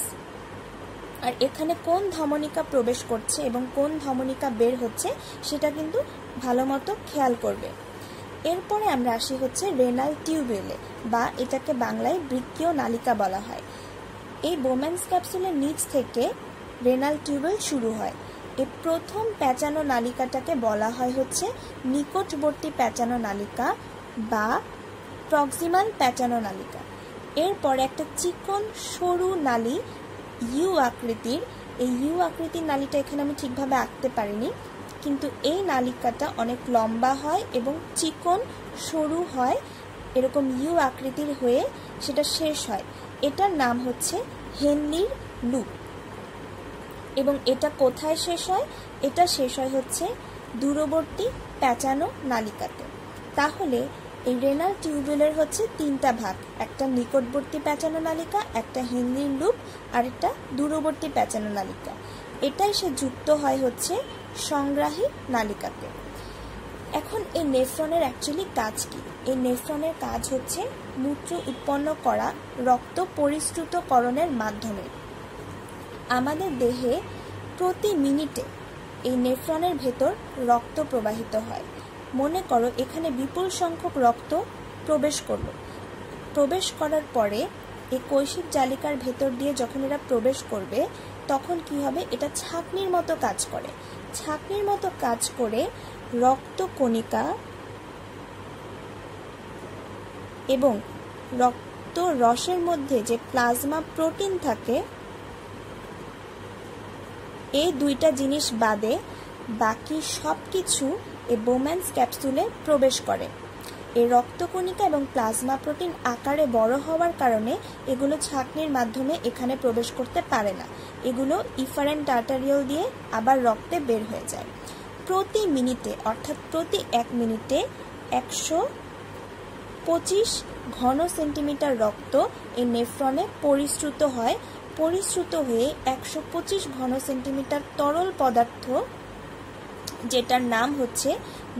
আর এখানে কোন ধমনিকা প্রবেশ করছে এবং কোন ধমনিকা বের হচ্ছে সেটা কিন্তু ভালো মতো খেয়াল করবে। এরপরে আমরা আসি হচ্ছে রেনাল টিউবিউলে, বা এটাকে বাংলায় বৃক্কীয় নালিকা বলা হয়। এই বোম্যান্স ক্যাপসুলের নিচ থেকে রেনাল টিউবিউল শুরু হয়। এই প্রথম প্যাঁচানো নালিকাটাকে বলা হয় হচ্ছে নিকটবর্তী প্যাঁচানো নালিকা বা প্রক্সিমাল প্যাঁচানো নালিকা। এরপরে একটা চিকন সরু নালী ইউ আকৃতির, এই ইউ আকৃতির নালীটা এখানে আমি ঠিকভাবে আঁকতে পারিনি, কিন্তু এই নালিকাটা অনেক লম্বা হয় এবং চিকন সরু হয়, এরকম ইউ আকৃতির হয়ে সেটা শেষ হয়। এটার নাম হচ্ছে হেনলির লুপ। এবং এটা কোথায় শেষ হয়? এটা শেষ হয় হচ্ছে দূরবর্তী প্যাঁচানো নালিকাতে। তাহলে এই রেনাল টিউবিউলের হচ্ছে 3টা ভাগ, একটা নিকটবর্তী প্যাঁচানো নালিকা, একটা হেনলির লুপ, আর একটা দূরবর্তী প্যাঁচানো নালিকা। এটাই সে যুক্ত হয় হচ্ছে সংগ্রাহী নালিকাতে। এখন এই নেফ্রনের অ্যাকচুয়ালি কাজ কি? এই নেফ্রনের কাজ হচ্ছে মূত্র উৎপন্ন করা রক্ত পরিশ্রুতকরণের মাধ্যমে। আমাদের দেহে প্রতি মিনিটে এই নেফ্রনের ভেতর রক্ত প্রবাহিত হয়। মনে করো এখানে বিপুল সংখ্যক রক্ত প্রবেশ করার পরে এই কৈশিক জালিকার ভেতর দিয়ে যখন এরা প্রবেশ করবে তখন কি হবে? এটা ছাঁকনির মতো কাজ করে। ছাঁকনির মতো কাজ করে রক্তকণিকা এবং রক্ত রসের মধ্যে যে প্লাজমা প্রোটিন থাকে, এই 2টা জিনিস বাদে বাকি সব কিছু এই বোম্যান্স ক্যাপসুলে প্রবেশ করে। এই রক্তকণিকা এবং প্লাজমা প্রোটিন আকারে বড় হওয়ার কারণে এগুলো ছাঁকনির মাধ্যমে এখানে প্রবেশ করতে পারে না। এগুলো ইফারেন্ট আর্টারিওল দিয়ে আবার রক্তে বের হয়ে যায়। প্রতি মিনিটে অর্থাৎ প্রতি 1 মিনিটে 125 ঘন সেন্টিমিটার রক্ত এই নেফ্রনে পরিশ্রুত হয়। পরিশ্রুত হয়ে 125 ঘন সেন্টিমিটার তরল পদার্থ, যেটার নাম হচ্ছে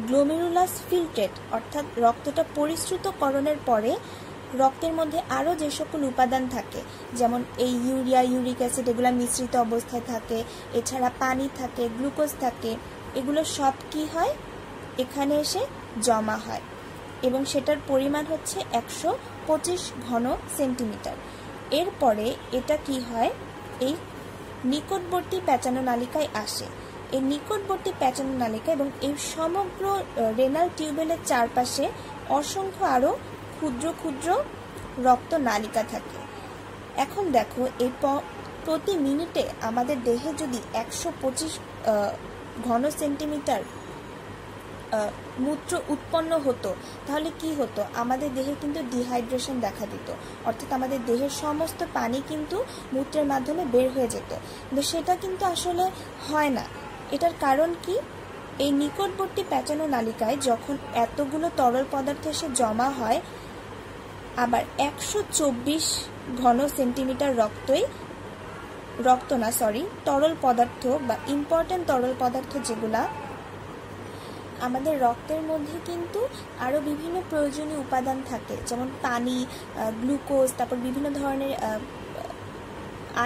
গ্লোমেরুলাস ফিল্ট্রেট, অর্থাৎ রক্তটা পরিশ্রুতকরণের পরে রক্তের মধ্যে আরও যে সকল উপাদান থাকে, যেমন এই ইউরিয়া, ইউরিক অ্যাসিড, এগুলো মিশ্রিত অবস্থায় থাকে, এছাড়া পানি থাকে, গ্লুকোজ থাকে, এগুলো সব কি হয়? এখানে এসে জমা হয় এবং সেটার পরিমাণ হচ্ছে 125 ঘন সেন্টিমিটার। এরপরে এটা কি হয়? এই নিকটবর্তী প্যাঁচানো নালিকায় আসে। এই নিকটবর্তী প্যাঁচানো নালিকা এবং এই সমগ্র রেনাল টিউবিউলের চারপাশে অসংখ্য আরও ক্ষুদ্র ক্ষুদ্র রক্ত নালিকা থাকে। এখন দেখো, এই প্রতি মিনিটে আমাদের দেহে যদি 125 ঘন সেন্টিমিটার মূত্র উৎপন্ন হতো, তাহলে কি হতো? আমাদের দেহে কিন্তু ডিহাইড্রেশন দেখা দিত, অর্থাৎ আমাদের দেহের সমস্ত পানি কিন্তু মূত্রের মাধ্যমে বের হয়ে যেত। কিন্তু সেটা কিন্তু আসলে হয় না। এটার কারণ কি? এই নিকটবর্তী প্যাঁচানো নালিকায় যখন এতগুলো তরল পদার্থ এসে জমা হয়, আবার 124 ঘন সেন্টিমিটার তরল পদার্থ বা ইম্পর্টেন্ট তরল পদার্থ, যেগুলা আমাদের রক্তের মধ্যে কিন্তু আরও বিভিন্ন প্রয়োজনীয় উপাদান থাকে, যেমন পানি, গ্লুকোজ, তারপর বিভিন্ন ধরনের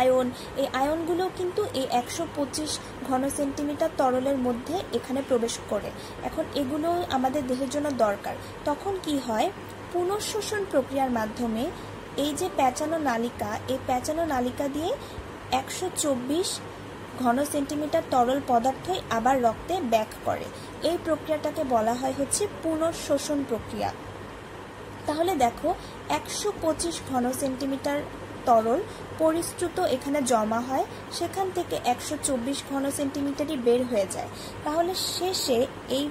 আয়ন। এই আয়নগুলো কিন্তু এই 125 ঘন সেন্টিমিটার তরলের মধ্যে এখানে প্রবেশ করে। এখন এগুলো আমাদের দেহের জন্য দরকার। তখন কি হয়? পুনঃশোষণ প্রক্রিয়ার মাধ্যমে এই যে প্যাঁচানো নালিকা, এই প্যাঁচানো নালিকা দিয়ে 124 ঘন সেন্টিমিটার তরল পদার্থই আবার রক্তে ব্যাক করে। এই প্রক্রিয়াটাকে বলা হয় হচ্ছে পুনঃশোষণ প্রক্রিয়া। তাহলে দেখো 125 ঘন সেন্টিমিটার তরল পরিশ্রুত এখানে জমা হয়, সেখান থেকে 124 ঘন সেন্টিমিটারই বের হয়ে যায়। তাহলে শেষে এই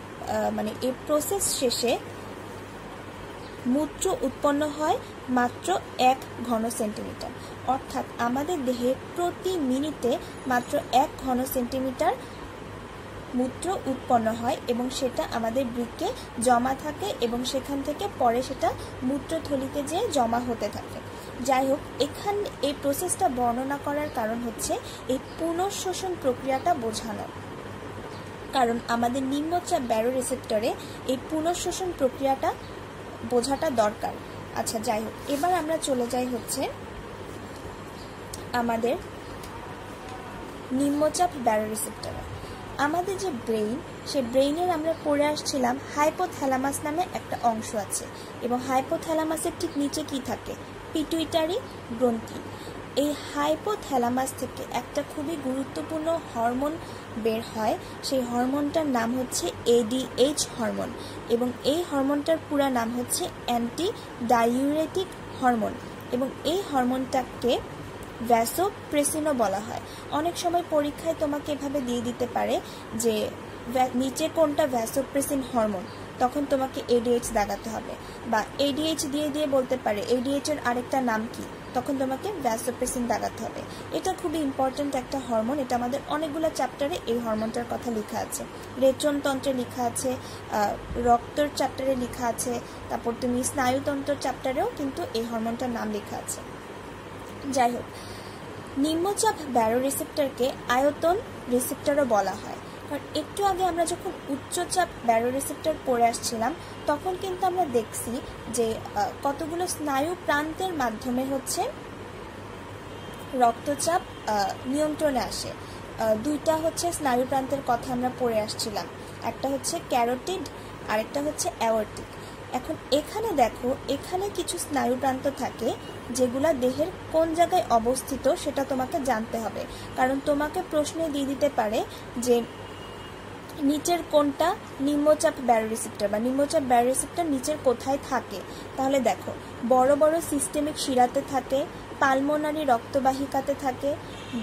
এই প্রসেস শেষে মূত্র উৎপন্ন হয় মাত্র 1 ঘন সেন্টিমিটার। অর্থাৎ আমাদের দেহে প্রতি মিনিটে মাত্র 1 ঘন সেন্টিমিটার মূত্র উৎপন্ন হয় এবং সেটা আমাদের বৃক্কে জমা থাকে এবং সেখান থেকে পরে সেটা মূত্রথলিতে যেয়ে জমা হতে থাকে। যাই হোক, এখানে এই প্রসেসটা বর্ণনা করার কারণ হচ্ছে এই পুনঃশোষণ প্রক্রিয়াটা বোঝানো, কারণ আমাদের নিম্নচাপ ব্যারোরিসেপ্টরে এই পুনঃশোষণ প্রক্রিয়াটা বোঝাটা দরকার। আচ্ছা, যাই হোক, এবার আমরা চলে যাই হচ্ছে আমাদের নিম্নচাপ ব্যারোরিসেপ্টরে। আমাদের যে ব্রেইন, সে ব্রেইনের আমরা পড়ে আসছিলাম হাইপোথ্যালামাস নামে একটা অংশ আছে এবং হাইপোথ্যালামাসের ঠিক নিচে কি থাকে? পিটুইটারি গ্রন্থি। এই হাইপোথ্যালামাস থেকে একটা খুবই গুরুত্বপূর্ণ হরমোন বের হয়, সেই হরমোনটার নাম হচ্ছে ADH হরমোন এবং এই হরমোনটার পুরো নাম হচ্ছে অ্যান্টি ডাইউরেটিক হরমোন এবং এই হরমোনটাকে ভ্যাসোপ্রেসিনও বলা হয়। অনেক সময় পরীক্ষায় তোমাকে এভাবে দিয়ে দিতে পারে যে নিচে কোনটা ভ্যাসোপ্রেসিন হরমোন, তখন তোমাকে ADH দাগাতে হবে, বা ADH দিয়ে বলতে পারে ADH এর আরেকটা নাম কি, তখন তোমাকে ভ্যাসোপ্রেসিন দাগাতে হবে। এটা খুবই ইম্পর্ট্যান্ট একটা হরমোন, এটা আমাদের অনেকগুলো চ্যাপ্টারে এই হরমোনটার কথা লেখা আছে। রেচনতন্ত্রে লেখা আছে, রক্তর চ্যাপ্টারে লেখা আছে, তারপর তুমি স্নায়ুতন্ত্র চ্যাপ্টারেও কিন্তু এই হরমোনটার নাম লেখা আছে। যাই হোক, নিম্নচাপ ব্যারোরিসেপ্টরকে আয়তন রিসেপ্টরও বলা হয়, কারণ একটু আগে আমরা যখন উচ্চচাপ ব্যারোরিসেপ্টর পড়ে আসছিলাম তখন কিন্তু আমরা দেখছি যে কতগুলো স্নায়ু প্রান্তের মাধ্যমে হচ্ছে রক্তচাপ নিয়ন্ত্রণে আসে। দুইটা হচ্ছে স্নায়ু প্রান্তের কথা আমরা পড়ে আসছিলাম, একটা হচ্ছে ক্যারোটিড আরেকটা হচ্ছে অ্যাওর্টিক। এখন এখানে দেখো, এখানে কিছু স্নায়ু প্রান্ত থাকে যেগুলা দেহের কোন জায়গায় অবস্থিত সেটা তোমাকে জানতে হবে, কারণ তোমাকে প্রশ্নে দিয়ে দিতে পারে যে নিচের কোনটা নিম্নচাপ ব্যারোরিসেপ্টর বা নিম্নচাপ ব্যারোরিসেপ্টর নিচের কোথায় থাকে। তাহলে দেখো, বড় বড় সিস্টেমিক শিরাতে থাকে, পালমোনারি রক্তবাহিকাতে থাকে,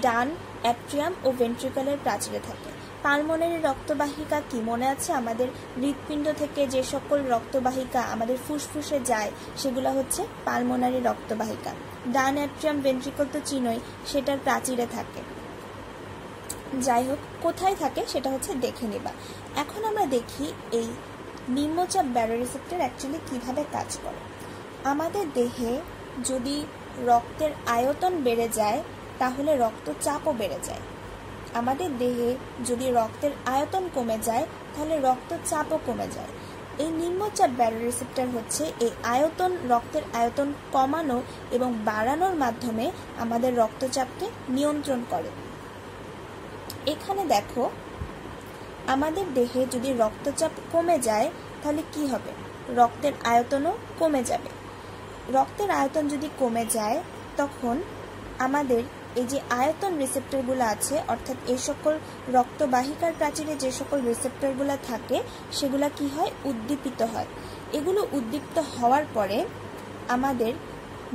ডান অ্যাট্রিয়াম ও ভেন্ট্রিকলের প্রাচীরে থাকে। পালমোনারি রক্তবাহিকা কি মনে আছে? আমাদের হৃৎপিণ্ড থেকে যে সকল রক্তবাহিকা আমাদের ফুসফুসে যায় সেগুলো হচ্ছে পালমোনারি রক্তবাহিকা। ডান অ্যাট্রিয়াম ভেন্ট্রিকল তো চিনোই, সেটার প্রাচীরে থাকে। যাই হোক, কোথায় থাকে সেটা হচ্ছে দেখে নিবা। এখন আমরা দেখি এই নিম্নচাপ ব্যারোরিসেপ্টর অ্যাকচুয়ালি কিভাবে কাজ করে। আমাদের দেহে যদি রক্তের আয়তন বেড়ে যায় তাহলে রক্তচাপও বেড়ে যায়। আমাদের দেহে যদি রক্তের আয়তন কমে যায় তাহলে রক্তচাপও কমে যায়। এই নিম্নচাপ ব্যারোরিসেপ্টর হচ্ছে এই আয়তন, রক্তের আয়তন কমানো এবং বাড়ানোর মাধ্যমে আমাদের রক্তচাপকে নিয়ন্ত্রণ করে। এখানে দেখো, আমাদের দেহে যদি রক্তচাপ কমে যায় তাহলে কি হবে? রক্তের আয়তনও কমে যাবে। রক্তের আয়তন যদি কমে যায় তখন আমাদের এই যে আয়তন রিসেপ্টরগুলো আছে, অর্থাৎ এই সকল রক্তবাহিকার প্রাচীরে যে সকল রিসেপ্টরগুলো থাকে সেগুলো কি হয়? উদ্দীপিত হয়। এগুলো উদ্দীপ্ত হওয়ার পরে আমাদের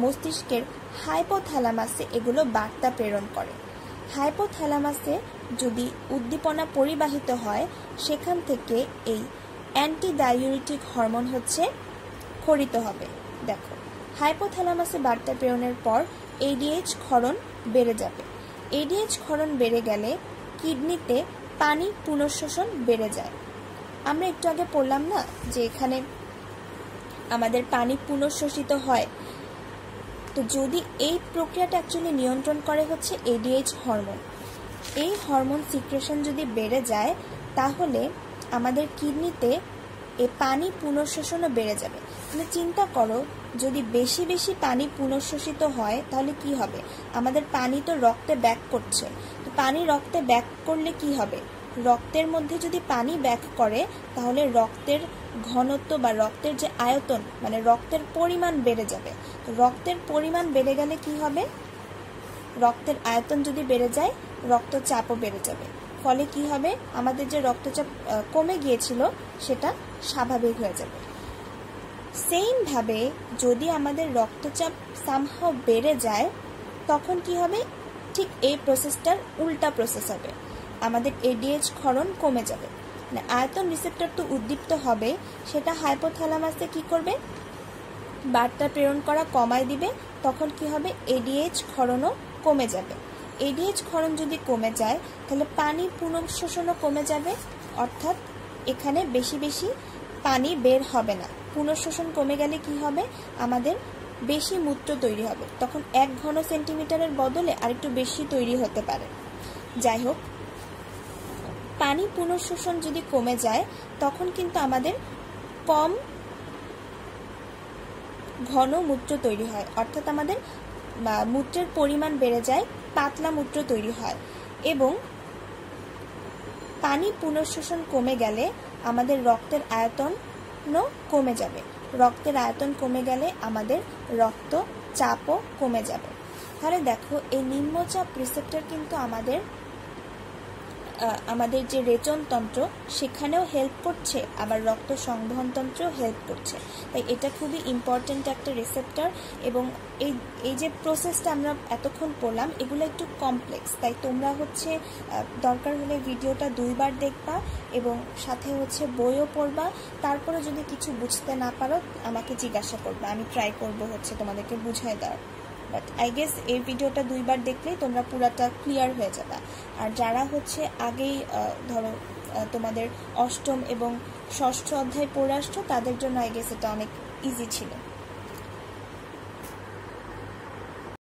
মস্তিষ্কের হাইপোথ্যালামাসে এগুলো বার্তা প্রেরণ করে। হাইপোথ্যালামাসে যদি উদ্দীপনা পরিবাহিত হয় সেখান থেকে এই অ্যান্টি ডাইউরেটিক হরমোন হচ্ছে ক্ষরিত হবে। দেখো, হাইপোথ্যালামাসে বার্তা প্রেরণের পর ADH ক্ষরণ বেড়ে যাবে। ADH ক্ষরণ বেড়ে গেলে কিডনিতে পানি পুনঃশোষণ বেড়ে যায়। আমরা একটু আগে পড়লাম না যে এখানে আমাদের পানি পুনঃশোষিত হয়, তো যদি এই প্রক্রিয়াটা অ্যাকচুয়ালি নিয়ন্ত্রণ করে হচ্ছে ADH হরমোন। এই হরমোন সিক্রেশন যদি বেড়ে যায় তাহলে আমাদের কিডনিতে এই পানি পুনঃশোষণও বেড়ে যাবে। তুমি চিন্তা করো, যদি বেশি বেশি পানি পুনঃশোষিত হয় তাহলে কি হবে? আমাদের পানি তো রক্তে ব্যাক করছে, তো পানি রক্তে ব্যাক করলে কি হবে? রক্তের মধ্যে যদি পানি ব্যাক করে তাহলে রক্তের ঘনত্ব বা রক্তের যে আয়তন, মানে রক্তের পরিমাণ বেড়ে যাবে। তো রক্তের পরিমাণ বেড়ে গেলে কি হবে? রক্তের আয়তন যদি বেড়ে যায় রক্তচাপও বেড়ে যাবে। ফলে কি হবে? আমাদের যে রক্তচাপ কমে গিয়েছিল সেটা স্বাভাবিক হয়ে যাবে। সেম ভাবে যদি আমাদের রক্তচাপ সামহাও বেড়ে যায় তখন কি হবে, ঠিক এই প্রসেসটার উল্টা প্রসেস হবে, আমাদের এডিএইচ ক্ষরণ কমে যাবে। মানে আয়তন রিসেপ্টর তো উদ্দীপ্ত হবে, সেটা হাইপোথ্যালামাসে কি করবে, বার্তা প্রেরণ করা কমায় দিবে, তখন কি হবে, এডিএইচ ক্ষরণও কমে যাবে। এডিএইচ ক্ষরণ যদি কমে যায় তাহলে পানি পুনঃশোষণও কমে যাবে, অর্থাৎ এখানে বেশি বেশি পানি বের হবে না। পুনঃশোষণ কমে গেলে কি হবে, আমাদের বেশি মূত্র তৈরি হবে, তখন 1 ঘন সেন্টিমিটারের বদলে আরেকটু বেশি তৈরি হতে পারে। যাই হোক, পানি পুনঃশোষণ যদি কমে যায় তখন কিন্তু আমাদের কম ঘন মূত্র তৈরি হয়, অর্থাৎ আমাদের মূত্রের পরিমাণ বেড়ে যায়, পাতলা মূত্র তৈরি হয়। এবং পানি পুনঃশোষণ কমে গেলে আমাদের রক্তের আয়তনও কমে যাবে, রক্তের আয়তন কমে গেলে আমাদের রক্তচাপও কমে যাবে। তাহলে দেখো, এই নিম্নচাপ রিসেপ্টর কিন্তু আমাদের যে রেচনতন্ত্র সেখানেও হেল্প করছে, আবার রক্ত সংবহন তন্ত্রেও হেল্প করছে। তাই এটা খুবই ইম্পর্টেন্ট একটা রিসেপ্টর। এবং এই যে প্রসেসটা আমরা এতক্ষণ পড়লাম এগুলো একটু কমপ্লেক্স, তাই তোমরা দরকার হলে ভিডিওটা 2 বার দেখবা এবং সাথে বইও পড়বা। তারপরে যদি কিছু বুঝতে না পারো আমাকে জিজ্ঞাসা করবা, আমি ট্রাই করবো তোমাদেরকে বুঝাই দেওয়ার। বাট আই গেস এই ভিডিওটা 2 বার দেখলেই তোমরা পুরাটা ক্লিয়ার হয়ে যাবে। আর যারা আগেই ধরো তোমাদের 8ম এবং 6ষ্ঠ অধ্যায় পড়ে আসছো তাদের জন্য আই গেস এটা অনেক ইজি ছিল।